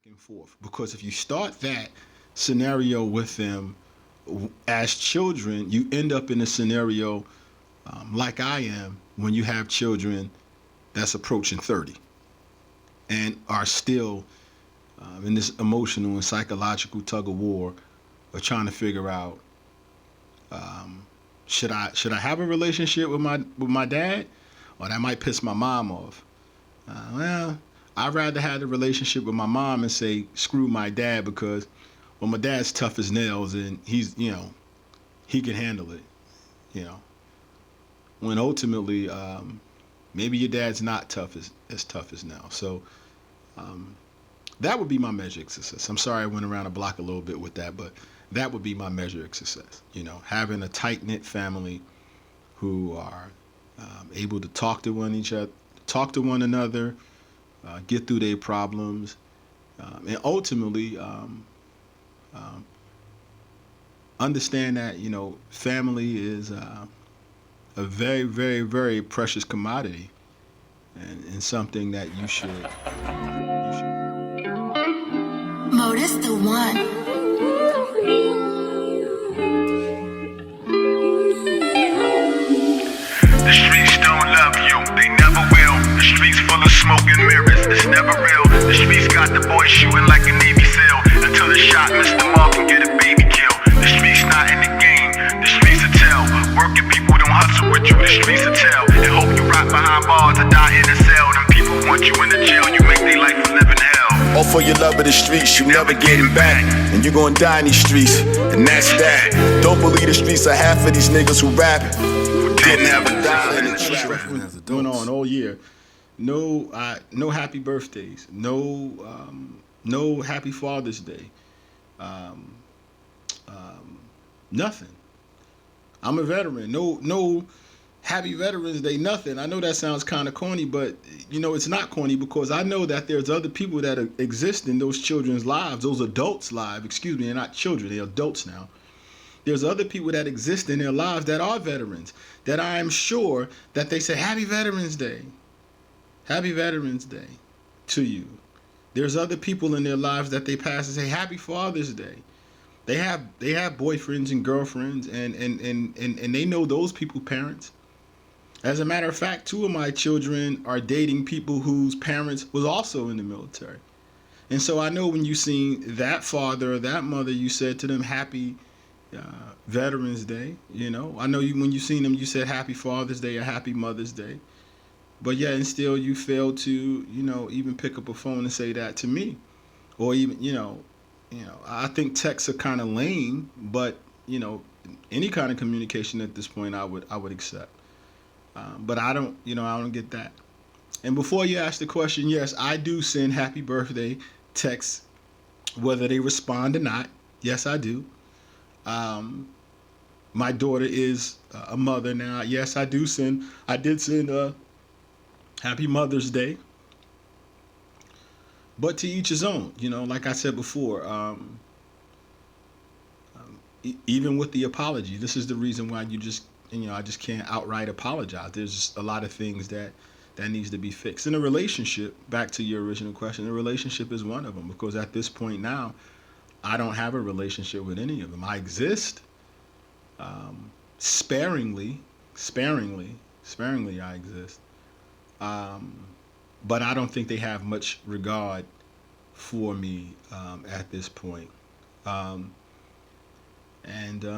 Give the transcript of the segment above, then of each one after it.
and forth. Because if you start that scenario with them as children, you end up in a scenario like I am when you have children that's approaching 30 and are still in this emotional and psychological tug of war of trying to figure out should I have a relationship with my dad, or that might piss my mom off. Well, I'd rather have a relationship with my mom and say screw my dad because well my dad's tough as nails and he's he can handle it. You know when ultimately maybe your dad's not tough as nails. So um, that would be my measure of success. I'm sorry I went around the block a little bit with that, but that would be my measure of success. Having a tight knit family who are able to talk to one another, get through their problems, and ultimately um, understand that family is a very, very, very precious commodity, and something that you should. Modus the one. The streets don't love you, they never will. The streets full of smoke and mirrors, it's never real. The streets got the boys shooting like a Navy SEAL until the shot missed the mark and get a baby kill. The streets not in the game, the streets will tell. Working people don't hustle with you, the streets will tell. And hope you rot behind bars or die in a cell. Them people want you in the jail, you make their life a living hell. All for your love of the streets, you never getting back. And you gon' die in these streets, and that's that. Don't believe the streets are half of these niggas who rap. Didn't ever die in the trap. Going on all year. No happy birthdays. No happy Father's Day. Um, Nothing. I'm a veteran. No happy Veterans Day. Nothing. I know that sounds kind of corny, but it's not corny because I know that there's other people that exist in those children's lives, those adults' lives. Excuse me, they're not children. They're adults now. There's other people that exist in their lives that are veterans, that I am sure that they say, Happy Veterans Day. Happy Veterans Day to you. There's other people in their lives that they pass and say, Happy Father's Day. They have boyfriends and girlfriends, and they know those people parents. As a matter of fact, two of my children are dating people whose parents was also in the military. And so I know when you seen that father or that mother, you said to them, Happy Veterans Day. I know when you seen them, you said Happy Father's Day or Happy Mother's Day, but yet and still you failed to even pick up a phone and say that to me, or even I think texts are kind of lame, but any kind of communication at this point I would accept, but I don't get that. And before you ask the question, yes, I do send happy birthday texts whether they respond or not. Yes, I do. My daughter is a mother now. Yes, I did send Happy Mother's Day. But to each his own. Like I said before, even with the apology, this is the reason why I just can't outright apologize. There's just a lot of things that needs to be fixed. In a relationship, back to your original question, a relationship is one of them, because at this point now, I don't have a relationship with any of them. I exist sparingly I exist. But I don't think they have much regard for me at this point.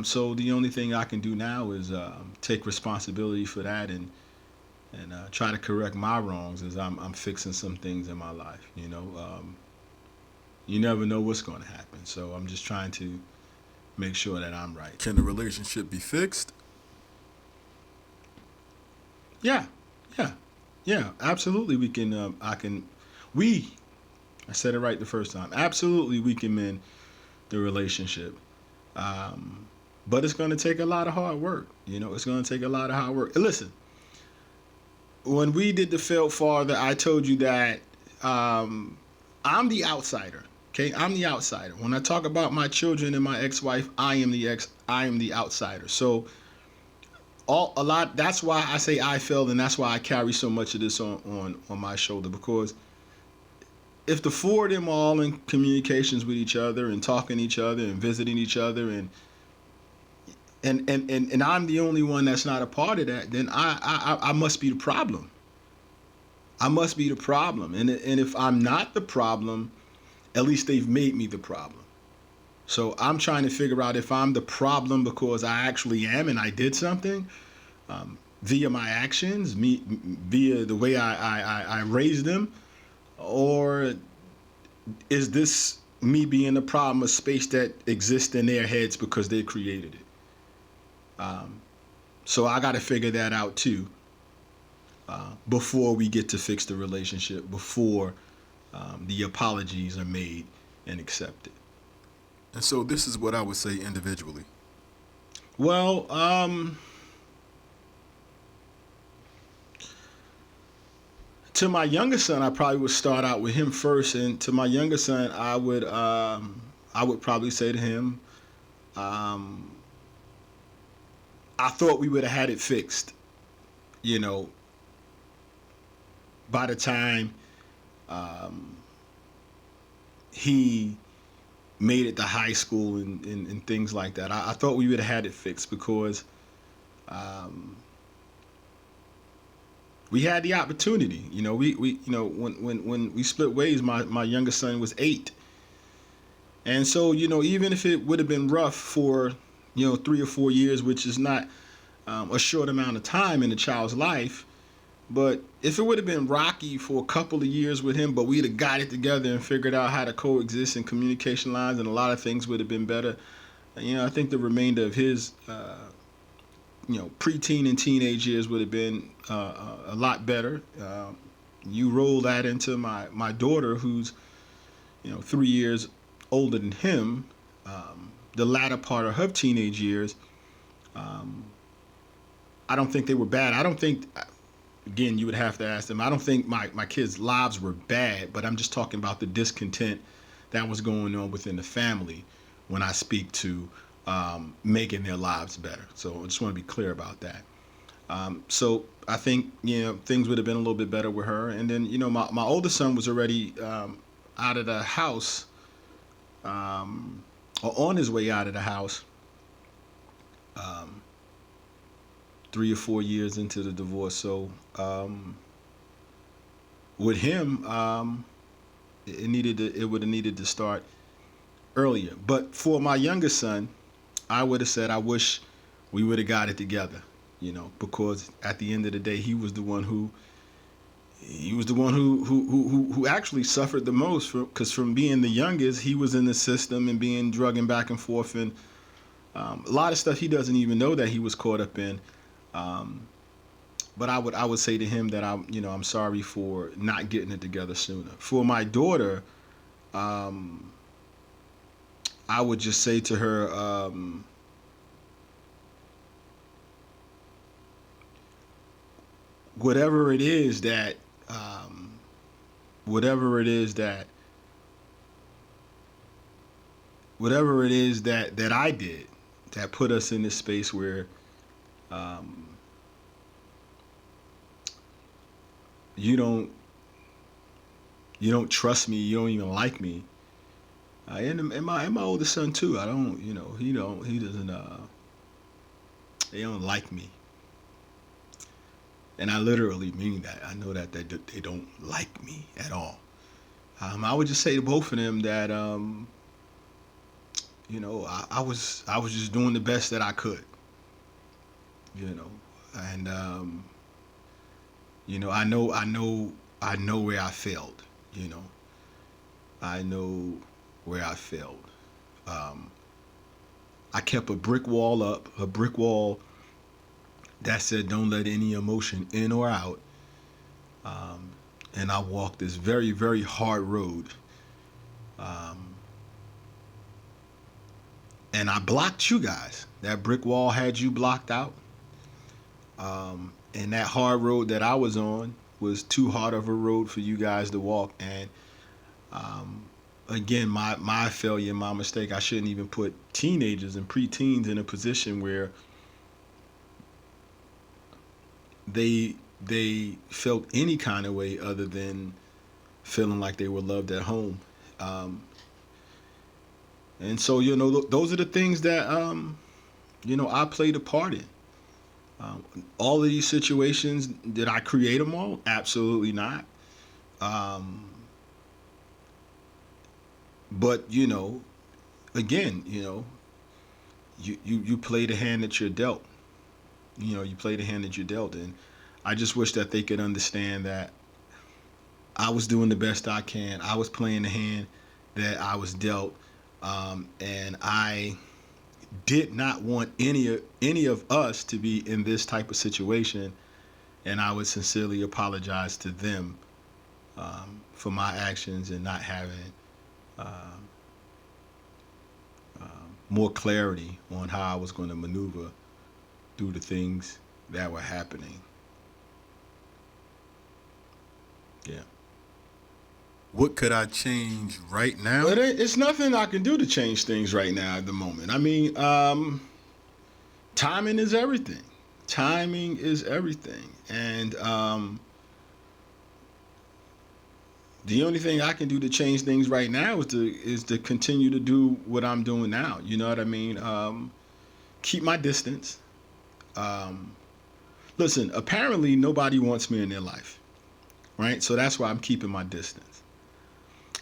So the only thing I can do now is take responsibility for that and try to correct my wrongs as I'm fixing some things in my life. You never know what's going to happen. So I'm just trying to make sure that I'm right. Can the relationship be fixed? Yeah, absolutely. We can. I said it right the first time. Absolutely, we can mend the relationship. But it's going to take a lot of hard work. It's going to take a lot of hard work. And listen, when we did the failed father, I told you that I'm the outsider. Okay, I'm the outsider. When I talk about my children and my ex-wife, I am the outsider. So that's why I say I failed, and that's why I carry so much of this on my shoulder, because if the four of them are all in communications with each other and talking to each other and visiting each other and I'm the only one that's not a part of that, then I must be the problem. I must be the problem. And if I'm not the problem, at least they've made me the problem. So I'm trying to figure out if I'm the problem because I actually am and I did something via my actions, via the way I raised them, or is this me being the problem, a space that exists in their heads because they created it? So I got to figure that out too before we get to fix the relationship, before the apologies are made and accepted. And so this is what I would say individually. Well, to my younger son, I probably would start out with him first, and to my younger son, I would probably say to him, I thought we would have had it fixed, you know, by the time he made it to high school and things like that. I thought we would have had it fixed because we had the opportunity. You know, we you know when we split ways, my youngest son was 8, and so you know even if it would have been rough for 3 or 4 years, which is not a short amount of time in a child's life. But if it would have been rocky for a couple of years with him, but we'd have got it together and figured out how to coexist in communication lines, and a lot of things would have been better. I think the remainder of his, preteen and teenage years would have been a lot better. You roll that into my daughter, who's, 3 years older than him. The latter part of her teenage years, I don't think they were bad. I don't think. Again, you would have to ask them. I don't think my kids' lives were bad, but I'm just talking about the discontent that was going on within the family when I speak to making their lives better. So I just want to be clear about that. So I think, things would have been a little bit better with her. And then, my older son was already out of the house or on his way out of the house 3 or 4 years into the divorce. So with him, it would have needed to start earlier. But for my youngest son, I would have said I wish we would have got it together, because at the end of the day, he was the one who actually suffered the most, because from being the youngest, he was in the system and being drugging back and forth, and a lot of stuff he doesn't even know that he was caught up in. But I would say to him that I'm sorry for not getting it together sooner. For my daughter, I would just say to her, whatever it is that I did that put us in this space where you don't trust me, you don't even like me, and my oldest son too. I don't, he doesn't, they don't like me, and I literally mean that. I know that they don't like me at all. I would just say to both of them that I was just doing the best that I could, and I know where I failed. I know where I failed. I kept a brick wall up, a brick wall that said don't let any emotion in or out. And I walked this very, very hard road. And I blocked you guys. That brick wall had you blocked out. And that hard road that I was on was too hard of a road for you guys to walk. And again, my failure, my mistake. I shouldn't even put teenagers and preteens in a position where they felt any kind of way other than feeling like they were loved at home. And so, you know, those are the things that, you know, I played a part in. All of these situations, did I create them all? Absolutely not. But, you know, again, you know, you play the hand that you're dealt. You know, you play the hand that you're dealt. And I just wish that they could understand that I was doing the best I can. I was playing the hand that I was dealt. And I did not want any of us to be in this type of situation. And I would sincerely apologize to them for my actions and not having more clarity on how I was going to maneuver through the things that were happening. Yeah. What could I change right now? But it's nothing I can do to change things right now at the moment. I mean, timing is everything. Timing is everything. And the only thing I can do to change things right now is to continue to do what I'm doing now. You know what I mean? Keep my distance. Listen, apparently nobody wants me in their life, right? So that's why I'm keeping my distance.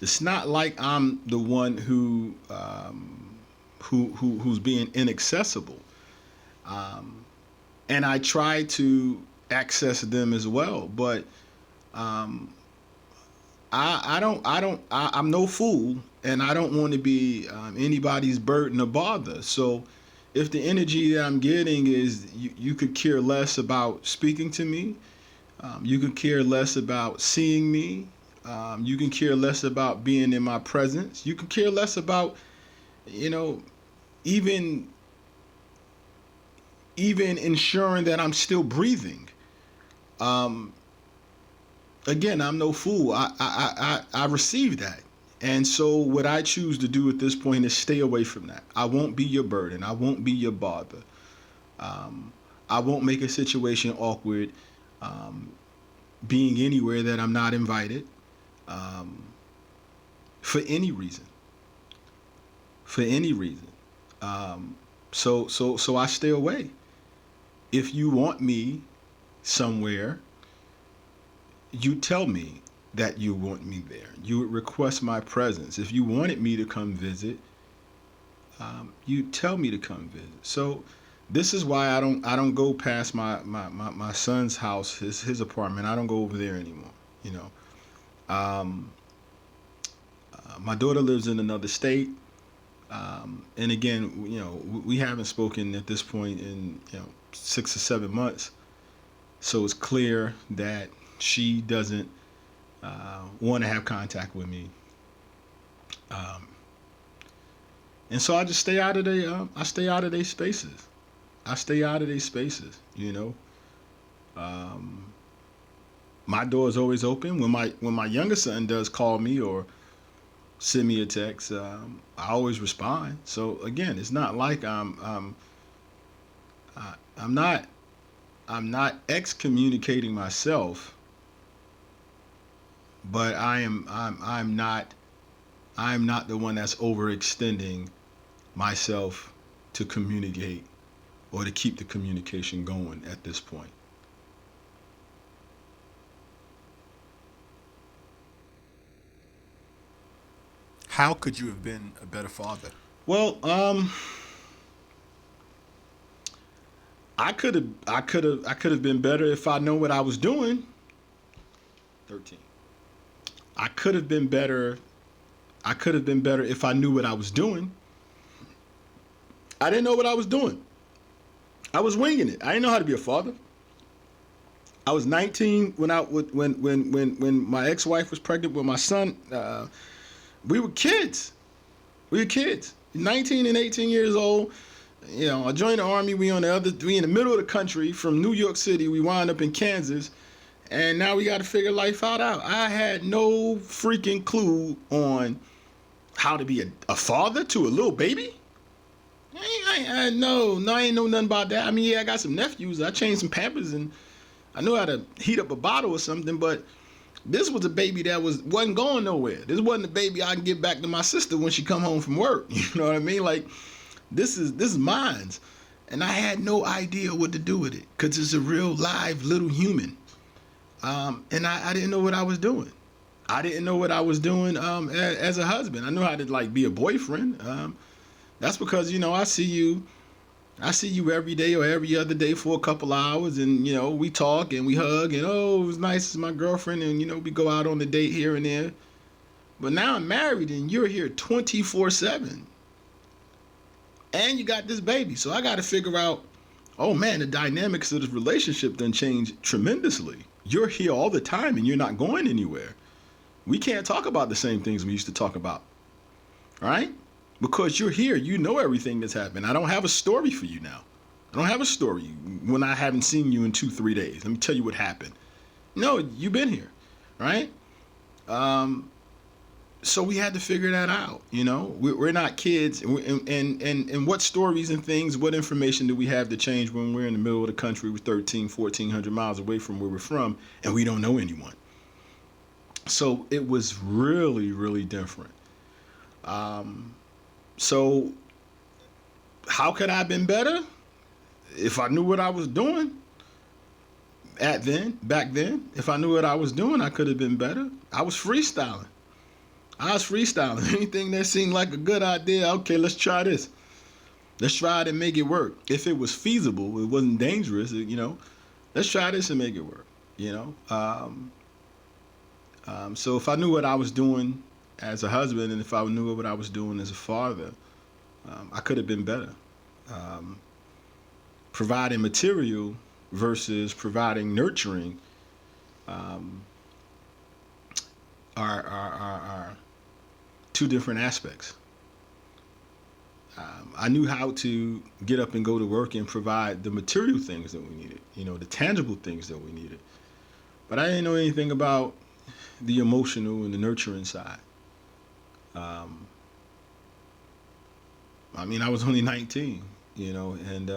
It's not like I'm the one who's being inaccessible, and I try to access them as well, but I'm no fool, and I don't want to be anybody's burden or bother. So if the energy that I'm getting is you could care less about speaking to me, you could care less about seeing me, you can care less about being in my presence, you can care less about, you know, even ensuring that I'm still breathing. Again, I'm no fool. I received that. And so what I choose to do at this point is stay away from that. I won't be your burden. I won't be your bother. I won't make a situation awkward being anywhere that I'm not invited for any reason. For any reason. So I stay away. If you want me somewhere, you tell me that you want me there. You would request my presence. If you wanted me to come visit, you tell me to come visit. So this is why I don't go past my son's house, his apartment. I don't go over there anymore. You know, my daughter lives in another state, and again, you know, we haven't spoken at this point in 6 or 7 months. So it's clear that she doesn't want to have contact with me, and so I just stay out of their. I stay out of their spaces. I stay out of their spaces. You know, my door is always open. When my younger son does call me or send me a text, I always respond. So again, it's not like I'm not excommunicating myself. But I'm not the one that's overextending myself to communicate or to keep the communication going at this point. How could you have been a better father? Well, I could have been better if I know what I was doing. 13. I could have been better. I could have been better if I knew what I was doing. I didn't know what I was doing. I was winging it. I didn't know how to be a father. I was 19 when my ex-wife was pregnant with my son. We were kids. 19 and 18 years old. You know, I joined the Army. We in the middle of the country. From New York City, we wound up in Kansas. And now we got to figure life out. I had no freaking clue on how to be a father to a little baby. I ain't know nothing about that. I mean, yeah, I got some nephews. I changed some Pampers and I know how to heat up a bottle or something, but This was a baby that wasn't going nowhere. This wasn't a baby I can give back to my sister when she come home from work. You know what I mean? Like, this is mine's. And I had no idea what to do with it because it's a real live little human. And I didn't know what I was doing. I didn't know what I was doing as a husband. I knew how to like be a boyfriend. That's because, you know, I see you every day or every other day for a couple hours, and, you know, we talk and we hug and, oh, it was nice, it's my girlfriend, and, you know, we go out on a date here and there. But now I'm married and you're here 24/7. And you got this baby. So I got to figure out, oh man, the dynamics of this relationship done changed tremendously. You're here all the time and you're not going anywhere. We can't talk about the same things we used to talk about. All right? Because you're here, you know everything that's happened. I don't have a story for you now. I don't have a story when I haven't seen you in 2-3 days. Let me tell you what happened. No, you've been here, right? So we had to figure that out. You know, we're not kids, and what stories and things, what information do we have to change when we're in the middle of the country, we're 1,400 miles away from where we're from, and we don't know anyone. So it was really, really different. So how could I have been better? If I knew what I was doing back then, if I knew what I was doing, I could have been better. I was freestyling. Anything that seemed like a good idea, okay, let's try this. Let's try it and make it work. If it was feasible, it wasn't dangerous, you know, let's try this and make it work, you know. So if I knew what I was doing as a husband, and if I knew what I was doing as a father, I could have been better. Providing material versus providing nurturing are two different aspects. I knew how to get up and go to work and provide the material things that we needed, you know, the tangible things that we needed. But I didn't know anything about the emotional and the nurturing side. I mean, I was only 19, you know, and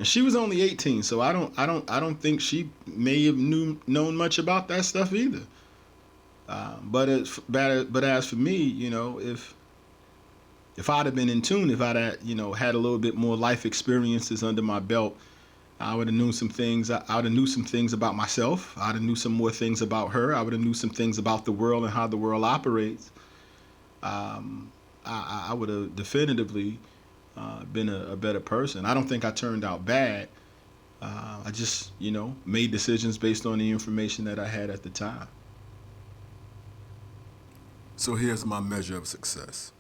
she was only 18, so I don't think she may have known much about that stuff either. But as for me, you know, if I'd have been in tune, if I'd have, you know, had a little bit more life experiences under my belt, I would have known some things. I would have knew some things about myself. I'd have knew some more things about her. I would have knew some things about the world and how the world operates. I would have definitively been a better person. I don't think I turned out bad. I just, you know, made decisions based on the information that I had at the time. So here's my measure of success.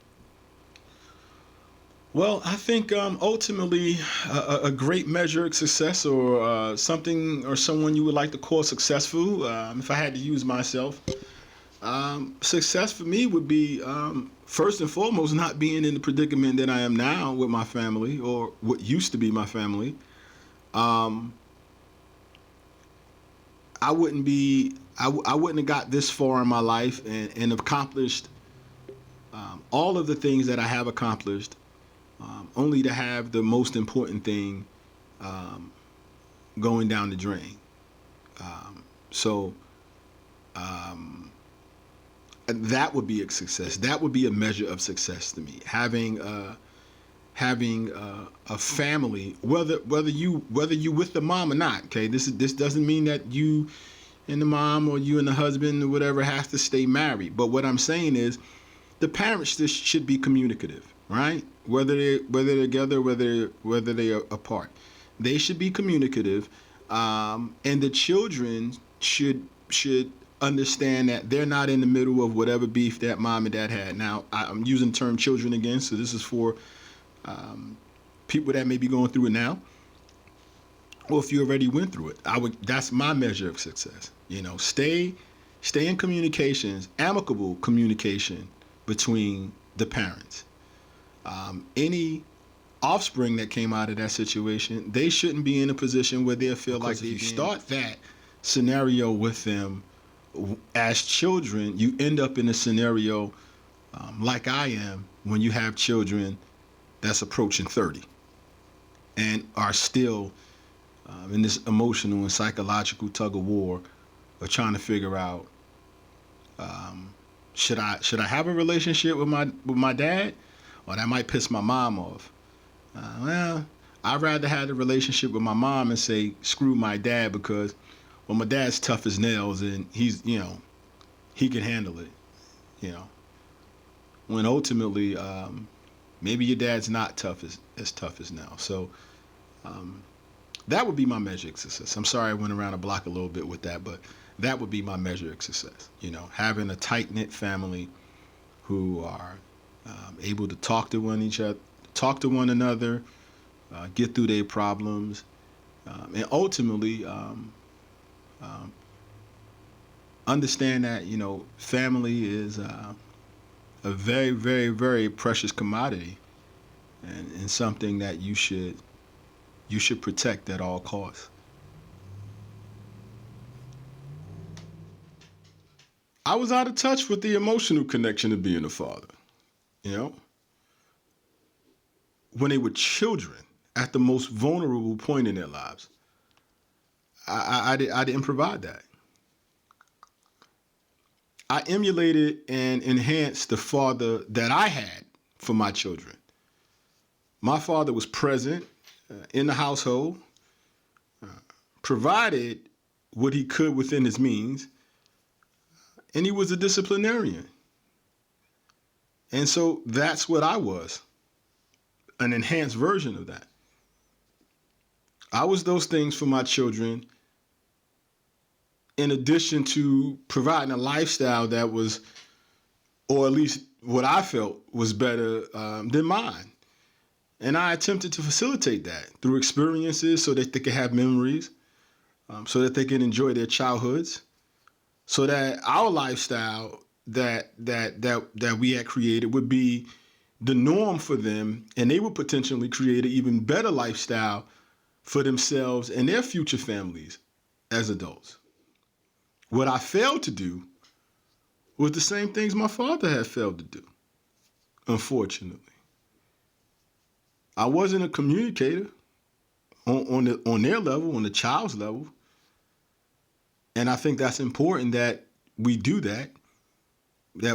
Well, I think ultimately a great measure of success, or something or someone you would like to call successful, if I had to use myself, success for me would be, first and foremost, not being in the predicament that I am now with my family, or what used to be my family. I wouldn't have got this far in my life and accomplished all of the things that I have accomplished, only to have the most important thing going down the drain. That would be a success. That would be a measure of success to me. Having a family, whether you with the mom or not. Okay, this doesn't mean that you and the mom or you and the husband or whatever has to stay married. But what I'm saying is, the parents just should be communicative, right? Whether they're together, whether they are apart, they should be communicative, and the children should understand that they're not in the middle of whatever beef that mom and dad had. Now, I'm using the term children again, so this is for people that may be going through it now, or if you already went through it. That's my measure of success. You know, stay in communications, amicable communication between the parents. Any offspring that came out of that situation, they shouldn't be in a position where they feel like if you start that scenario with them as children, you end up in a scenario like I am when you have children that's approaching 30 and are still in this emotional and psychological tug of war or trying to figure out, should I have a relationship with my dad, or that might piss my mom off. Well, I'd rather have a relationship with my mom and say screw my dad, because well, my dad's tough as nails and he's, he can handle it, when ultimately maybe your dad's not as tough as nails. So that would be my measure of success. I'm sorry I went around the block a little bit with that, but that would be my measure of success. Having a tight-knit family who are able to talk to one another, get through their problems, and ultimately understand that family is a very, very, very precious commodity, and something that you should protect at all costs. I was out of touch with the emotional connection of being a father. When they were children, at the most vulnerable point in their lives, I didn't provide that. I emulated and enhanced the father that I had for my children. My father was present in the household, provided what he could within his means, and he was a disciplinarian. And so that's what I was, an enhanced version of that. I was those things for my children, in addition to providing a lifestyle that was, or at least what I felt was better than mine. And I attempted to facilitate that through experiences so that they could have memories, so that they can enjoy their childhoods, so that our lifestyle that we had created would be the norm for them, and they would potentially create an even better lifestyle for themselves and their future families as adults. What I failed to do was the same things my father had failed to do, unfortunately. I wasn't a communicator on their level, on the child's level. And I think that's important that we do that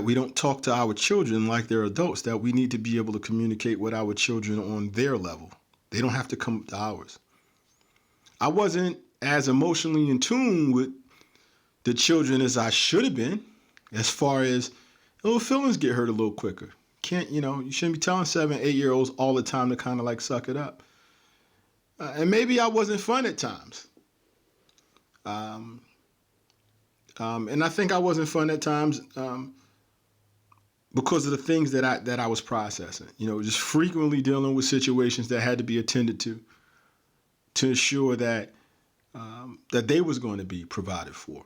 we don't talk to our children like they're adults, that we need to be able to communicate with our children on their level. They don't have to come to ours. I wasn't as emotionally in tune with the children as I should have been, as far as little feelings get hurt a little quicker. You shouldn't be telling 7, 8-year-olds all the time to kind of like suck it up. And maybe I wasn't fun at times. And I think I wasn't fun at times because of the things that I was processing. Just frequently dealing with situations that had to be attended to ensure that they was going to be provided for.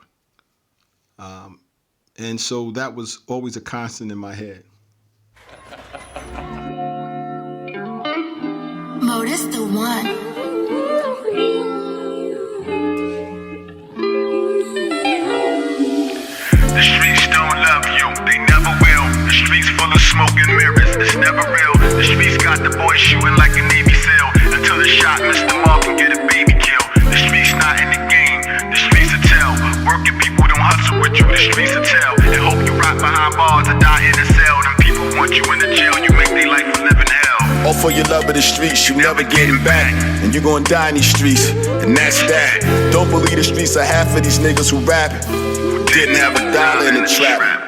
And so that was always a constant in my head. Modus the one. The streets don't love you, they never will. The streets full of smoke and mirrors, it's never real. The streets got the boys shooting like a Navy SEAL, until the shot missed the mark and get a baby kill. The streets not in the game, the streets will tell. Working people don't hustle with you, the streets will tell. And hope you rot behind bars or die in a cell. Them people want you in the jail, you make their life a living hell. All for your love of the streets, you never getting back. And you gonna die in these streets, and that's that. Don't believe the streets are half of these niggas who rap didn't have a dollar in the trap.